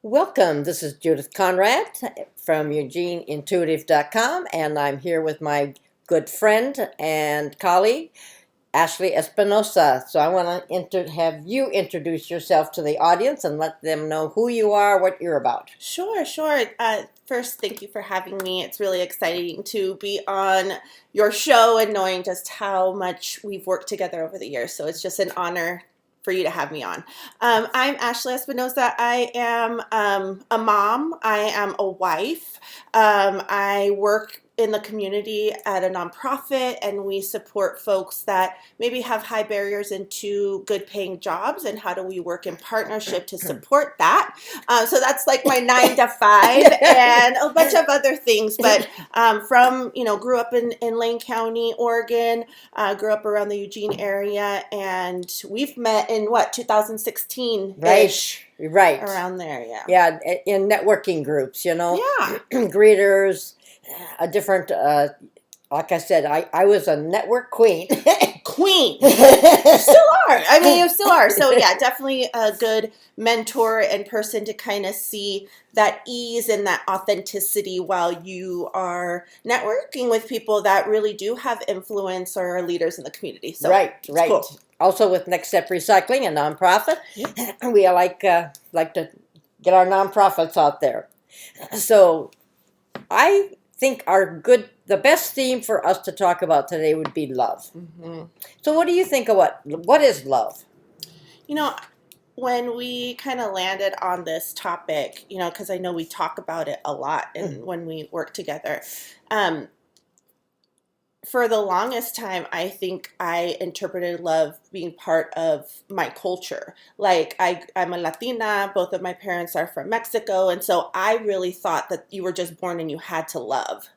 Welcome. This is Judith Conrad from EugeneIntuitive.com, and I'm here with my good friend and colleague, Ashley Espinosa. So I want to have you introduce yourself to the audience and let them know who you are, what you're about. Sure. First, thank you for having me. It's really exciting to be on your show and knowing just how much we've worked together over the years. So it's just an honor for you to have me on. I'm Ashley Espinosa. I am a mom. I am a wife. I work in the community at a nonprofit, and we support folks that maybe have high barriers into good paying jobs, and how do we work in partnership to support that. So that's like my 9 to 5 and a bunch of other things. But grew up in Lane County, Oregon, grew up around the Eugene area, and we've met in 2016-ish. Right. Around there, yeah. Yeah, in networking groups, Yeah. greeters, a different, like I said, I was a network queen. Queen. You still are. I mean, you still are. So yeah, definitely a good mentor and person to kind of see that ease and that authenticity while you are networking with people that really do have influence or are leaders in the community. So right. cool. Also with Next Step Recycling, a nonprofit, we like to get our nonprofits out there. So I think the best theme for us to talk about today would be love. Mm-hmm. So what do you think of what is love? When we kind of landed on this topic, because I know we talk about it a lot when we work together, for the longest time, I think I interpreted love being part of my culture. Like I'm a Latina, both of my parents are from Mexico, and so I really thought that you were just born and you had to love.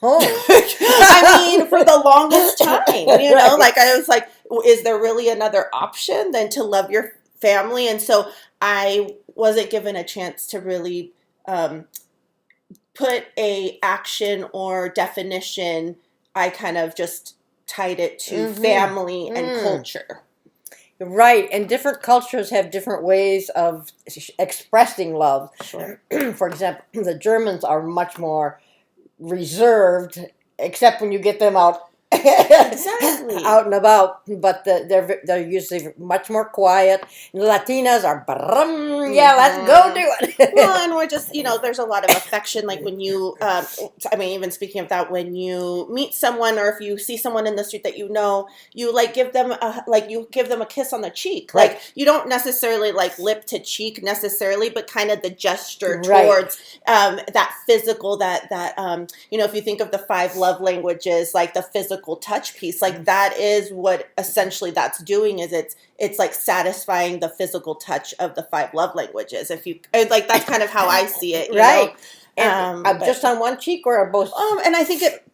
Oh. I mean, for the longest time, Right. like I was like, is there really another option than to love your family? And so I wasn't given a chance to really put a action or definition. I kind of just tied it to family and culture. Right, and different cultures have different ways of expressing love. Sure. For example, the Germans are much more reserved, except when you get them out. Exactly. Out and about, but they're usually much more quiet. And the Latinas are, let's go do it. Well, and we're just, there's a lot of affection. Like when you, even speaking of that, when you meet someone or if you see someone in the street that you give them a kiss on the cheek. Right. Like you don't necessarily like lip to cheek necessarily, but kind of the gesture Right. towards that physical, if you think of the 5 love languages, like the physical touch piece, like that is what essentially that's doing, is it's like satisfying the physical touch of the 5 love languages. If you like, that's kind of how I see it. Right. And just on one cheek or both? And I think it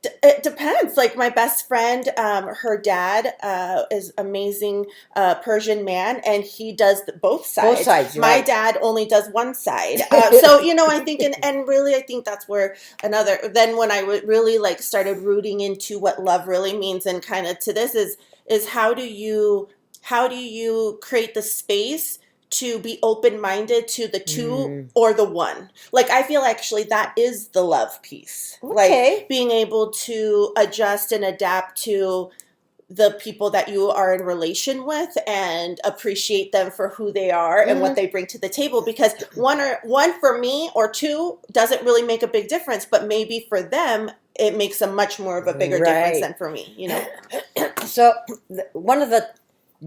depends. Like my best friend, her dad is amazing Persian man, and he does both sides. Both sides. My right. dad only does one side. I think, and really, I think that's where then when I really like started rooting into what love really means, and kind of to this is how do you create the space to be open-minded to the 2 or the 1. Like, I feel actually that is the love piece. Okay. Like, being able to adjust and adapt to the people that you are in relation with and appreciate them for who they are and what they bring to the table. Because one for me or 2 doesn't really make a big difference, but maybe for them, it makes a much more of a bigger difference than for me, So, one of the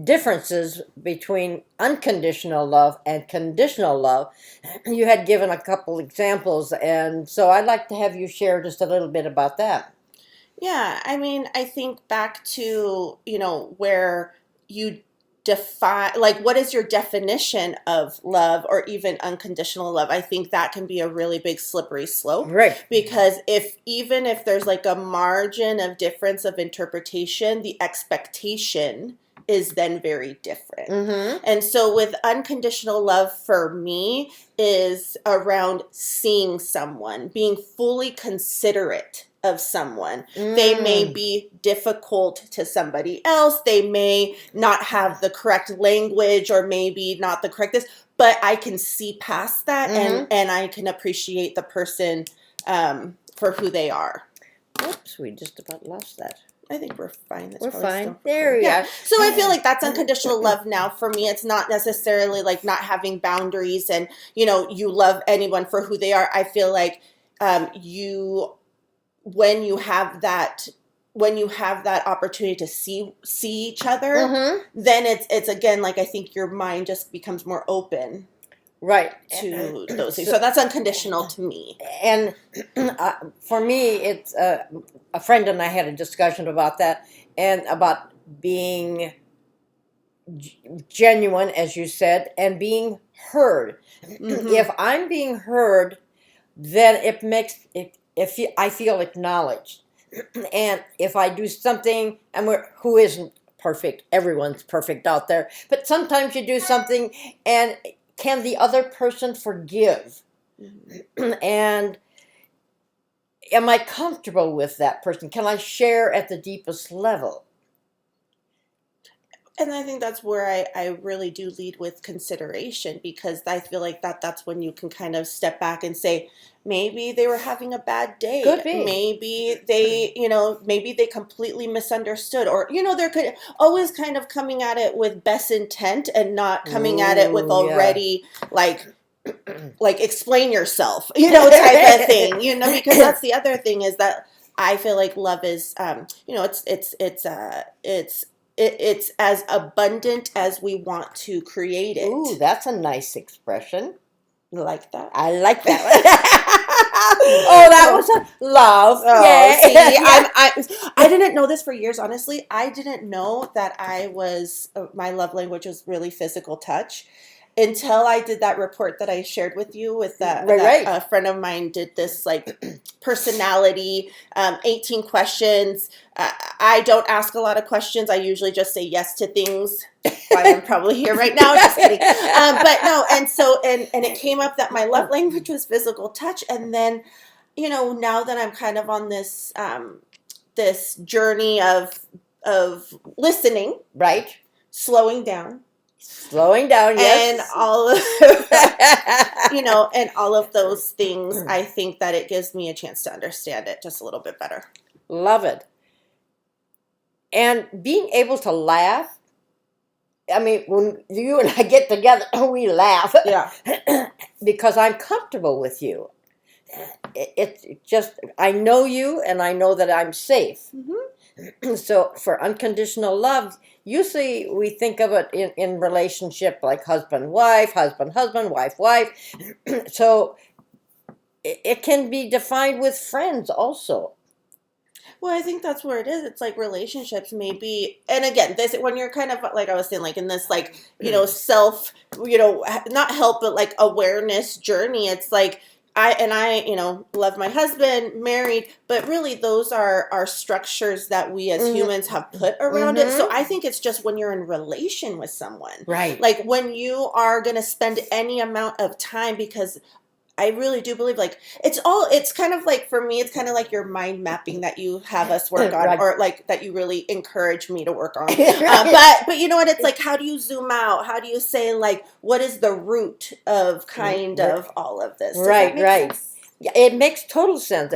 differences between unconditional love and conditional love, you had given a couple examples, and so I'd like to have you share just a little bit about that. Yeah, I mean, I think back to, where you define, like, what is your definition of love or even unconditional love? I think that can be a really big slippery slope. Right. Because even if there's like a margin of difference of interpretation, the expectation is then very different. And so with unconditional love for me is around seeing someone, being fully considerate of someone. They may be difficult to somebody else. They may not have the correct language or maybe not the correct this, but I can see past that and I can appreciate the person for who they are. Oops, we just about lost that. I think we're fine. We're fine. There we are. So I feel like that's unconditional love now. For me, it's not necessarily like not having boundaries and, you love anyone for who they are. I feel like when you have that opportunity to see each other, then it's again, like, I think your mind just becomes more open. Right. To those things. So that's unconditional to me. And for me, it's a friend and I had a discussion about that and about being genuine, as you said, and being heard. If I'm being heard, then it makes it. If I feel acknowledged, and if I do something, and who isn't perfect, everyone's perfect out there, but sometimes you do something and can the other person forgive? And am I comfortable with that person? Can I share at the deepest level? And I think that's where I really do lead with consideration, because I feel like that's when you can kind of step back and say, maybe they were having a bad day. Could be. Maybe they completely misunderstood, or, they're always kind of coming at it with best intent and not coming at it with already like explain yourself, type of thing, because that's the other thing, is that I feel like love is, it's as abundant as we want to create it. Ooh, that's a nice expression. You like that? I like that one. Oh, that was a love. Oh, yeah. See, I didn't know this for years, honestly. I didn't know that my love language was really physical touch until I did that report that I shared with you with that a friend of mine did this personality, 18 questions. I don't ask a lot of questions. I usually just say yes to things. Why I'm probably here right now. Just kidding. But no, and so and it came up that my love language was physical touch, and then now that I'm kind of on this this journey of listening, right, slowing down, yes, and all of and all of those things, I think that it gives me a chance to understand it just a little bit better. Love it. And being able to laugh. I mean, when you and I get together, we laugh. Yeah. Because I'm comfortable with you. It's just, I know you and I know that I'm safe. So for unconditional love, usually we think of it in relationship like husband-wife, husband-husband, wife-wife. So it can be defined with friends also. Well, I think that's where it is. It's like relationships maybe, and again, this, when you're kind of like I was saying, like in this self, not help, but like awareness journey. It's like I love my husband, married, but really those are structures that we as humans have put around it. So I think it's just when you're in relation with someone, right? Like when you are going to spend any amount of time, because I really do believe it's kind of like, for me, it's kind of like your mind mapping that you have us work on, right. or like that you really encourage me to work on. But you know what? It's like, how do you zoom out? How do you say, like, what is the root of kind of all of this? Does right, that make right. sense? Yeah, it makes total sense.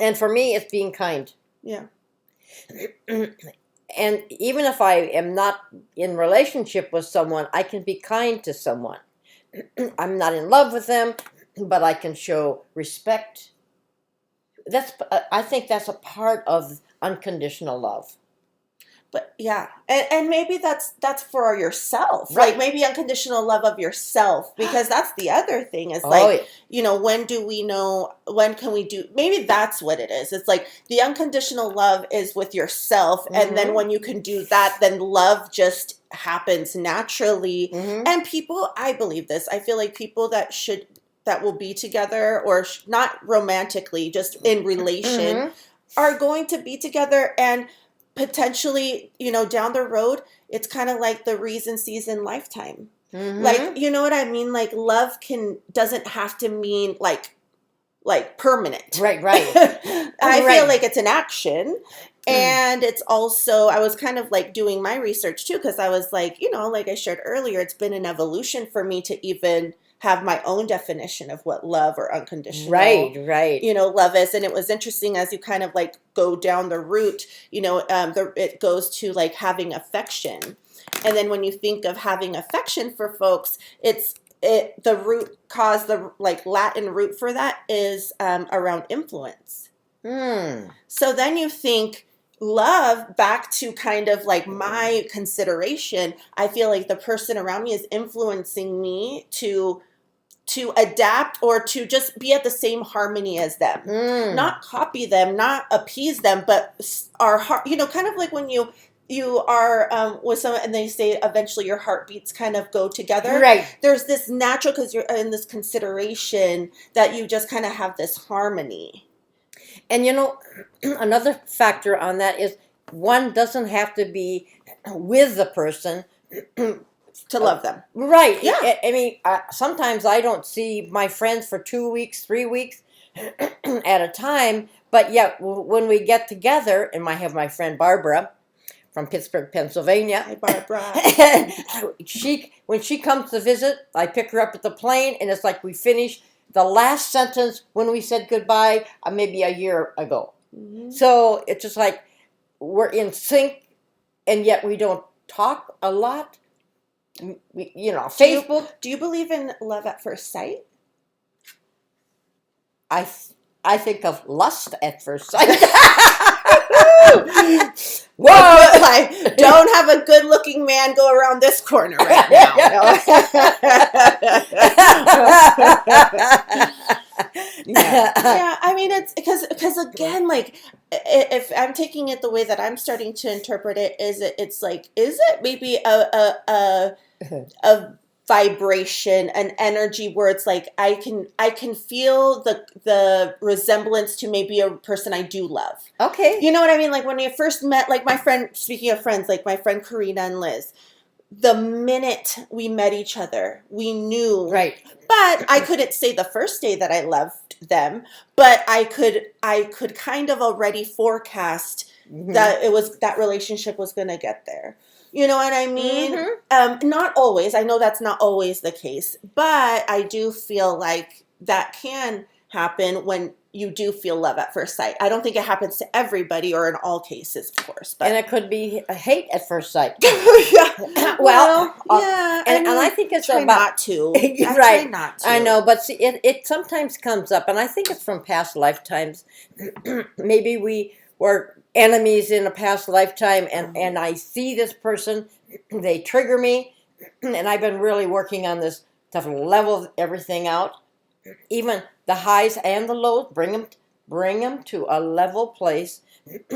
And for me, it's being kind. Yeah. And even if I am not in relationship with someone, I can be kind to someone. I'm not in love with them, but I can show respect. I think that's a part of unconditional love. But yeah, and maybe that's for yourself, right? Like maybe unconditional love of yourself, because that's the other thing is when do we know, when can we do, maybe that's what it is. It's like the unconditional love is with yourself, and then when you can do that, then love just happens naturally. And people, I believe this, I feel like people that will be together, or not romantically, just in relation, are going to be together, and potentially, down the road, it's kind of like the reason season lifetime. Like, you know what I mean? Like love doesn't have to mean like like permanent. Right. I Right. feel like it's an action. And it's also, I was kind of like doing my research too, because I was like, like I shared earlier, it's been an evolution for me to even have my own definition of what love or unconditional, Right. Love is. And it was interesting as you kind of like go down the route, it goes to like having affection. And then when you think of having affection for folks, the root cause, the like Latin root for that is around influence. So then you think love back to kind of like my consideration. I feel like the person around me is influencing me to adapt or to just be at the same harmony as them, not copy them, not appease them, but our heart, kind of like when you are with someone and they say eventually your heartbeats kind of go together. Right. There's this natural, because you're in this consideration that you just kind of have this harmony. And another factor on that is one doesn't have to be with the person to love them. Right. Yeah. I mean, sometimes I don't see my friends for 2 weeks, 3 weeks at a time. But yeah, when we get together, and I have my friend Barbara from Pittsburgh, Pennsylvania. Hi, Barbara. When she comes to visit, I pick her up at the plane, and it's like we finish the last sentence when we said goodbye, maybe a year ago. So it's just like we're in sync, and yet we don't talk a lot. Facebook. Do you believe in love at first sight? I think of lust at first sight. Whoa! I don't have a good-looking man go around this corner right now. Yeah, I mean, it's because again, like, if I'm taking it the way that I'm starting to interpret it, is it maybe a vibration, an energy where it's like I can feel the resemblance to maybe a person I do love. Okay. You know what I mean? Like when I first met, like my friend, speaking of friends, like my friend Karina and Liz, the minute we met each other, we knew. Right. But I couldn't say the first day that I loved them, but I could kind of already forecast that that relationship was going to get there. You know what I mean? Not always. I know that's not always the case, but I do feel like that can happen when you do feel love at first sight. I don't think it happens to everybody or in all cases, of course. But. And it could be a hate at first sight. Yeah. Well, yeah. And I think it's try about not to. right. Try not to. I know, but see, it sometimes comes up, and I think it's from past lifetimes. Maybe we were enemies in a past lifetime, and I see this person, they trigger me, and I've been really working on this to level everything out, even the highs and the lows, bring them to a level place,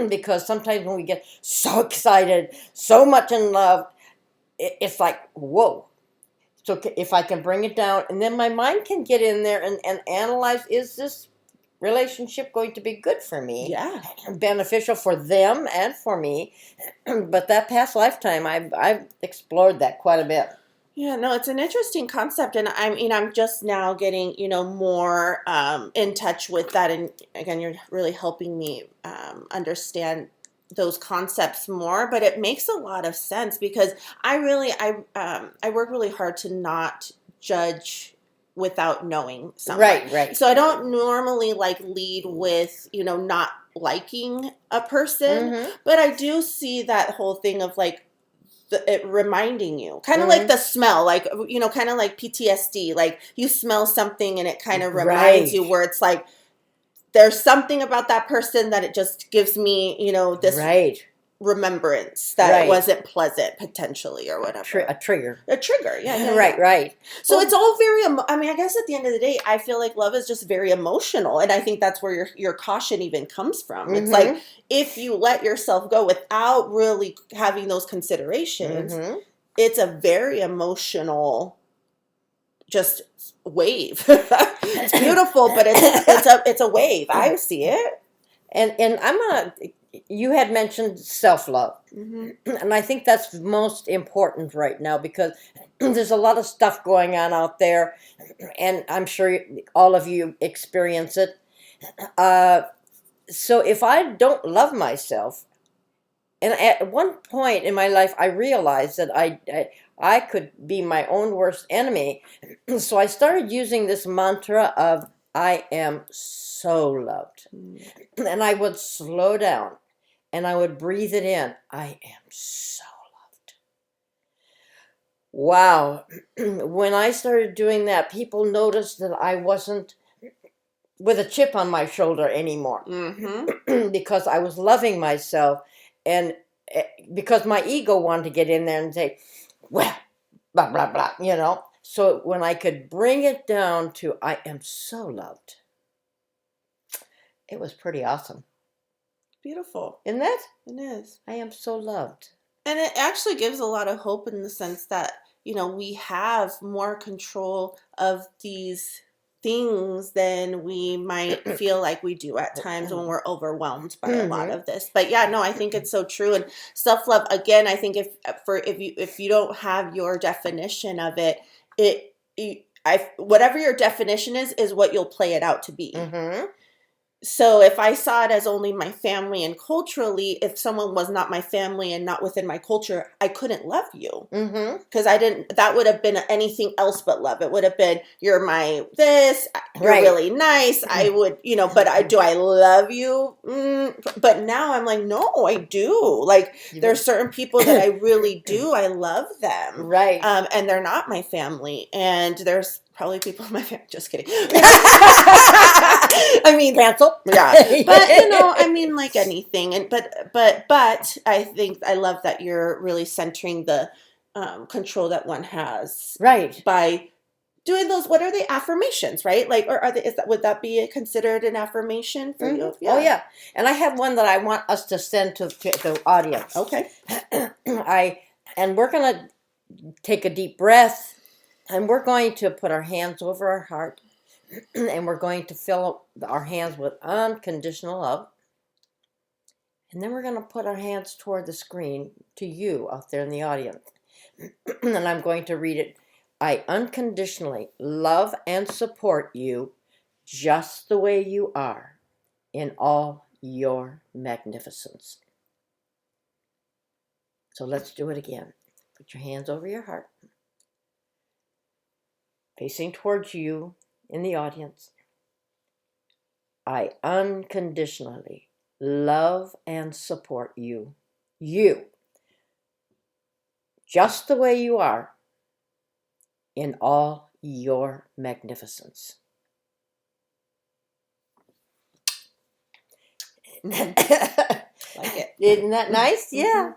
because sometimes when we get so excited, so much in love, it's like, whoa. So if I can bring it down, and then my mind can get in there and analyze, is this relationship going to be good for me? Yeah. Beneficial for them and for me. But that past lifetime, I've explored that quite a bit. Yeah, no, it's an interesting concept, and I'm just now getting, more in touch with that, and again, you're really helping me understand those concepts more. But it makes a lot of sense because I work really hard to not judge without knowing someone. Right. So I don't normally like lead with not liking a person, but I do see that whole thing of like. It reminding you, kind of like the smell, like kind of like PTSD, like you smell something and it kind of reminds you, where it's like there's something about that person that it just gives me this remembrance that it wasn't pleasant potentially or whatever. A trigger, yeah. Right. So it's all very I guess at the end of the day, I feel like love is just very emotional, and I think that's where your caution even comes from. It's like if you let yourself go without really having those considerations, it's a very emotional just wave. It's beautiful, but it's a wave. I see it. And you had mentioned self-love, and I think that's most important right now, because there's a lot of stuff going on out there, and I'm sure all of you experience it. So if I don't love myself, and at one point in my life, I realized that I could be my own worst enemy. So I started using this mantra of I am so loved. And I would slow down and I would breathe it in. I am so loved. Wow. When I started doing that, people noticed that I wasn't with a chip on my shoulder anymore because I was loving myself, and because my ego wanted to get in there and say, well, blah, blah, blah, you know. So when I could bring it down to I am so loved, it was pretty awesome. Beautiful. Isn't it? It is. I am so loved. And it actually gives a lot of hope in the sense that, we have more control of these things than we might feel like we do at times when we're overwhelmed by a lot of this. But yeah, no, I think it's so true. And self-love, again, I think if you don't have your definition of it, whatever your definition is what you'll play it out to be. So if I saw it as only my family and culturally, if someone was not my family and not within my culture, I couldn't love you. Because that would have been anything else but love. It would have been, you're my this, you're really nice. I would, but do I love you? But now I'm like, no, I do. Like, there's certain people that I really do. I love them. Right. And they're not my family. And there's probably people in my family. Just kidding. I mean, cancel. Yeah, but I mean, like anything, and but I think I love that you're really centering the control that one has, right, by doing those. What are the affirmations, right? Like, or would that be considered an affirmation for you? Yeah. Oh yeah, and I have one that I want us to send to the audience. Okay. And we're gonna take a deep breath. And we're going to put our hands over our heart, and we're going to fill our hands with unconditional love. And then we're going to put our hands toward the screen to you out there in the audience. And I'm going to read it. I unconditionally love and support you just the way you are in all your magnificence. So let's do it again. Put your hands over your heart, facing towards you in the audience. I unconditionally love and support you. You. Just the way you are in all your magnificence. Like it. Isn't that nice? Yeah.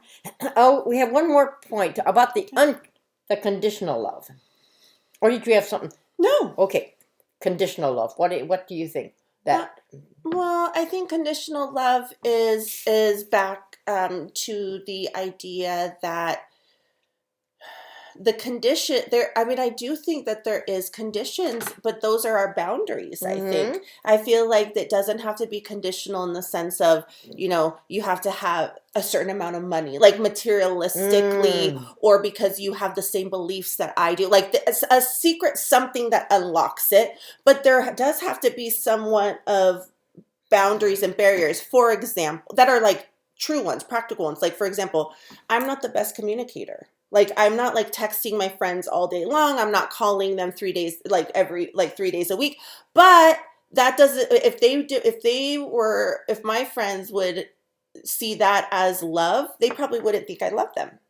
Oh, we have one more point about the conditional love. Or did you have something? No. Okay. Conditional love. What do you think? That. Well, I think conditional love is back to the idea that the condition there, I mean, I do think that there is conditions, but those are our boundaries. I think I feel like that doesn't have to be conditional in the sense of, you have to have a certain amount of money, like materialistically, or because you have the same beliefs that I do, like a secret something that unlocks it. But there does have to be somewhat of boundaries and barriers, for example, that are like true ones, practical ones. Like, for example, I'm not the best communicator. Like, I'm not like texting my friends all day long. I'm not calling them 3 days, like 3 days a week. But that doesn't, if my friends would see that as love, they probably wouldn't think I love them.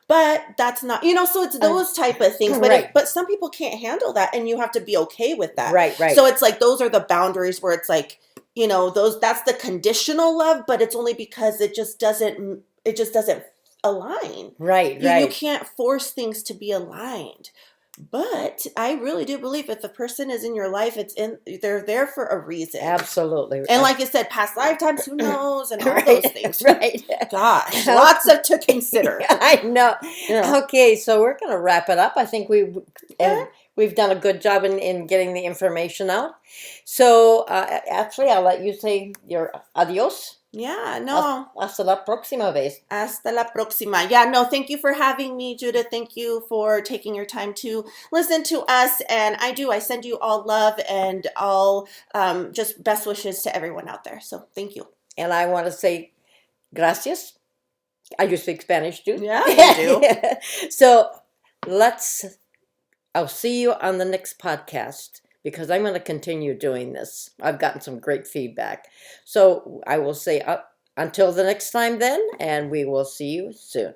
But that's not, so it's those type of things. But but some people can't handle that, and you have to be okay with that. Right. So it's like, those are the boundaries where it's like, that's the conditional love, but it's only because it just doesn't align. Right. You can't force things to be aligned. But I really do believe if the person is in your life, they're there for a reason. Absolutely. And like I said, past lifetimes, who knows, and all those things. Right. Gosh, lots to consider. I know. Yeah. Okay, so we're going to wrap it up. I think we've done a good job in getting the information out. So actually, I'll let you say your adios. Yeah, no. Hasta la próxima vez. Hasta la próxima. Yeah, no, thank you for having me, Judith. Thank you for taking your time to listen to us. And I send you all love and all just best wishes to everyone out there. So thank you. And I want to say gracias. You speak Spanish too? Yeah, you do. So I'll see you on the next podcast because I'm going to continue doing this. I've gotten some great feedback. So I will say until the next time then, and we will see you soon.